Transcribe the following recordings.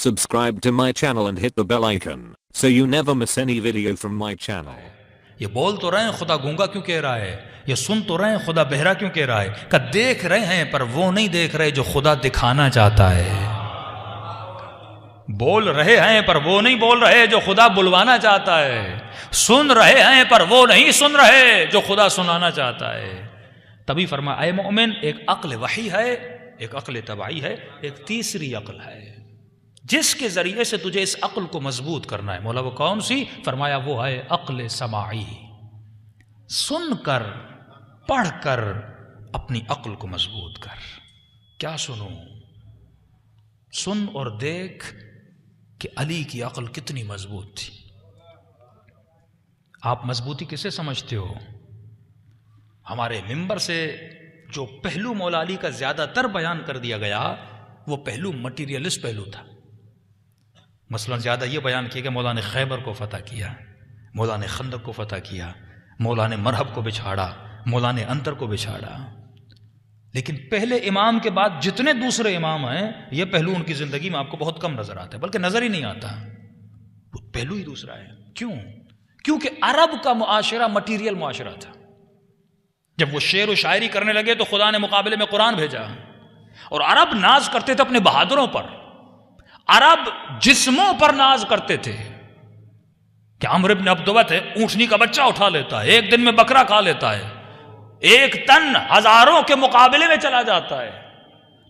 Subscribe to my channel and hit the bell icon so you never miss any video from my channel. یہ بول تو رہے ہیں خدا گونگا کیوں کہہ رہا ہے، یہ سن تو رہے ہیں خدا بہرا کیوں کہہ رہا ہے، کہ دیکھ رہے ہیں پر وہ نہیں دیکھ رہے جو خدا دکھانا چاہتا ہے، بول رہے ہیں پر وہ نہیں بول رہے جو خدا بلوانا چاہتا ہے، سن رہے ہیں پر وہ نہیں سن رہے جو خدا سنانا چاہتا ہے۔ تبھی فرمایا اے مومن، ایک عقل وحی ہے، ایک عقل طبعی ہے، ایک تیسری عقل ہے جس کے ذریعے سے تجھے اس عقل کو مضبوط کرنا ہے۔ مولا وہ کون سی؟ فرمایا وہ ہے عقل سماعی، سن کر پڑھ کر اپنی عقل کو مضبوط کر۔ کیا سنوں؟ سن اور دیکھ کہ علی کی عقل کتنی مضبوط تھی۔ آپ مضبوطی کسے سمجھتے ہو؟ ہمارے منبر سے جو پہلو مولا علی کا زیادہ تر بیان کر دیا گیا وہ پہلو مٹیریلسٹ پہلو تھا۔ مثلا زیادہ یہ بیان کیا کہ مولا نے خیبر کو فتح کیا، مولا نے خندق کو فتح کیا، مولا نے مرحب کو بچھاڑا، مولا نے انتر کو بچھاڑا۔ لیکن پہلے امام کے بعد جتنے دوسرے امام ہیں یہ پہلو ان کی زندگی میں آپ کو بہت کم نظر آتا ہے، بلکہ نظر ہی نہیں آتا، وہ پہلو ہی دوسرا ہے۔ کیوں؟ کیونکہ عرب کا معاشرہ مٹیریل معاشرہ تھا۔ جب وہ شعر و شاعری کرنے لگے تو خدا نے مقابلے میں قرآن بھیجا، اور عرب ناز کرتے تھے اپنے بہادروں پر، عرب جسموں پر ناز کرتے تھے کہ عمرو بن عبدوت ہے، اونٹنی کا بچہ اٹھا لیتا ہے، ایک دن میں بکرا کھا لیتا ہے، ایک تن ہزاروں کے مقابلے میں چلا جاتا ہے۔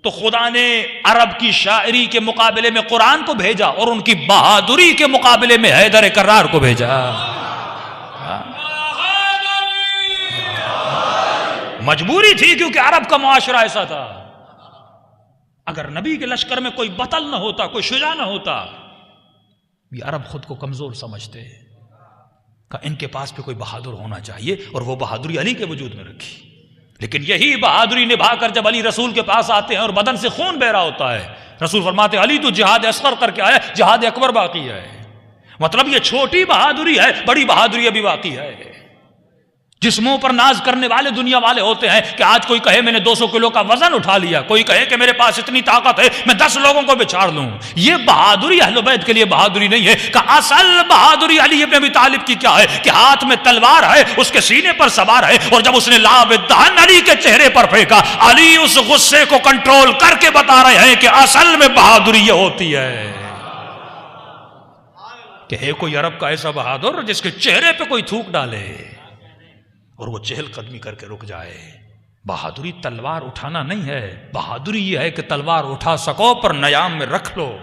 تو خدا نے عرب کی شاعری کے مقابلے میں قرآن کو بھیجا اور ان کی بہادری کے مقابلے میں حیدر کرار کو بھیجا۔ مجبوری تھی کیونکہ عرب کا معاشرہ ایسا تھا۔ اگر نبی کے لشکر میں کوئی بطل نہ ہوتا، کوئی شجاع نہ ہوتا، یہ عرب خود کو کمزور سمجھتے کہ ان کے پاس بھی کوئی بہادر ہونا چاہیے، اور وہ بہادری علی کے وجود میں رکھی۔ لیکن یہی بہادری نبھا کر جب علی رسول کے پاس آتے ہیں اور بدن سے خون بہ رہا ہوتا ہے، رسول فرماتے ہیں علی تو جہاد اصغر کر کے آیا، جہاد اکبر باقی ہے۔ مطلب یہ چھوٹی بہادری ہے، بڑی بہادری ابھی باقی ہے۔ جسموں پر ناز کرنے والے دنیا والے ہوتے ہیں کہ آج کوئی کہے میں نے 200 کلو کا وزن اٹھا لیا، کوئی کہے کہ میرے پاس اتنی طاقت ہے میں 10 لوگوں کو بچھاڑ لوں۔ یہ بہادری اہل بیت کے لیے بہادری نہیں ہے۔ کہ اصل بہادری علی ابن ابی طالب کی کیا ہے کہ ہاتھ میں تلوار ہے، اس کے سینے پر سوار ہے، اور جب اس نے لعب دہن علی کے چہرے پر پھینکا، علی اس غصے کو کنٹرول کر کے بتا رہے ہیں کہ اصل میں بہادری یہ ہوتی ہے کہ ہے کوئی عرب کا ایسا بہادر جس کے چہرے پہ کوئی تھوک ڈالے اور وہ چہل قدمی کر کے رک جائے۔ بہادری تلوار اٹھانا نہیں ہے، بہادری یہ ہے کہ تلوار اٹھا سکو پر نیام میں رکھ لو۔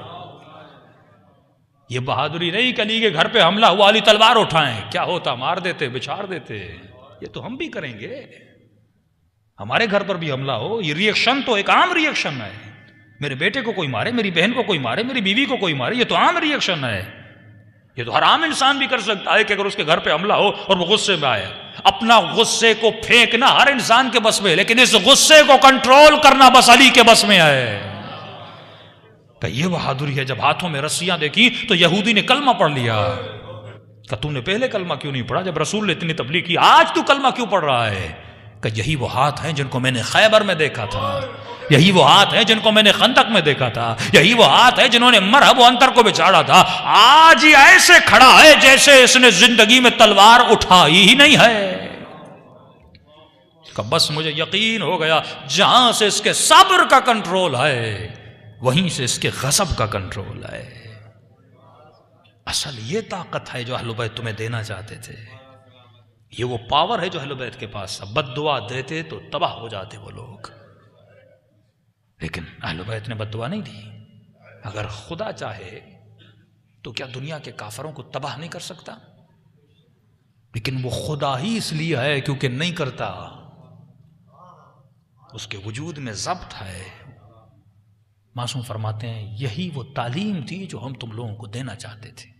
یہ بہادری نہیں کہ علی کے گھر پہ حملہ ہوا علی تلوار اٹھائیں، کیا ہوتا؟ مار دیتے، بچھاڑ دیتے۔ یہ تو ہم بھی کریں گے، ہمارے گھر پر بھی حملہ ہو، یہ ریئیکشن تو ایک عام ریئیکشن ہے۔ میرے بیٹے کو کوئی مارے، میری بہن کو کوئی مارے، میری بیوی کو کوئی مارے، یہ تو عام ریئیکشن ہے۔ یہ تو ہر عام انسان بھی کر سکتا ہے کہ اگر اس کے گھر پہ حملہ ہو اور وہ غصے میں آئے، اپنا غصے کو پھینکنا ہر انسان کے بس میں ہے، لیکن اس غصے کو کنٹرول کرنا بس علی کے بس میں ہے۔ کہ یہ بہادری ہے۔ جب ہاتھوں میں رسیاں دیکھی تو یہودی نے کلمہ پڑھ لیا۔ کہ تو نے پہلے کلمہ کیوں نہیں پڑھا جب رسول نے اتنی تبلیغ کی؟ آج تو کلمہ کیوں پڑھ رہا ہے؟ کہ یہی وہ ہاتھ ہیں جن کو میں نے خیبر میں دیکھا تھا، یہی وہ ہاتھ ہیں جن کو میں نے خندق میں دیکھا تھا، یہی وہ ہاتھ ہیں جنہوں نے مرحب و انتر کو بچھاڑا تھا۔ آج یہ ایسے کھڑا ہے جیسے اس نے زندگی میں تلوار اٹھائی ہی نہیں ہے۔ کہ بس مجھے یقین ہو گیا جہاں سے اس کے صبر کا کنٹرول ہے وہیں سے اس کے غضب کا کنٹرول ہے۔ اصل یہ طاقت ہے جو اہل بیت تمہیں دینا چاہتے تھے، یہ وہ پاور ہے جو اہل بیت کے پاس تھا۔ بد دعا دیتے تو تباہ ہو جاتے وہ لوگ، لیکن اہل بیت نے بد دعا نہیں دی۔ اگر خدا چاہے تو کیا دنیا کے کافروں کو تباہ نہیں کر سکتا؟ لیکن وہ خدا ہی اس لیے ہے کیونکہ نہیں کرتا، اس کے وجود میں ضبط ہے۔ معصوم فرماتے ہیں یہی وہ تعلیم تھی جو ہم تم لوگوں کو دینا چاہتے تھے۔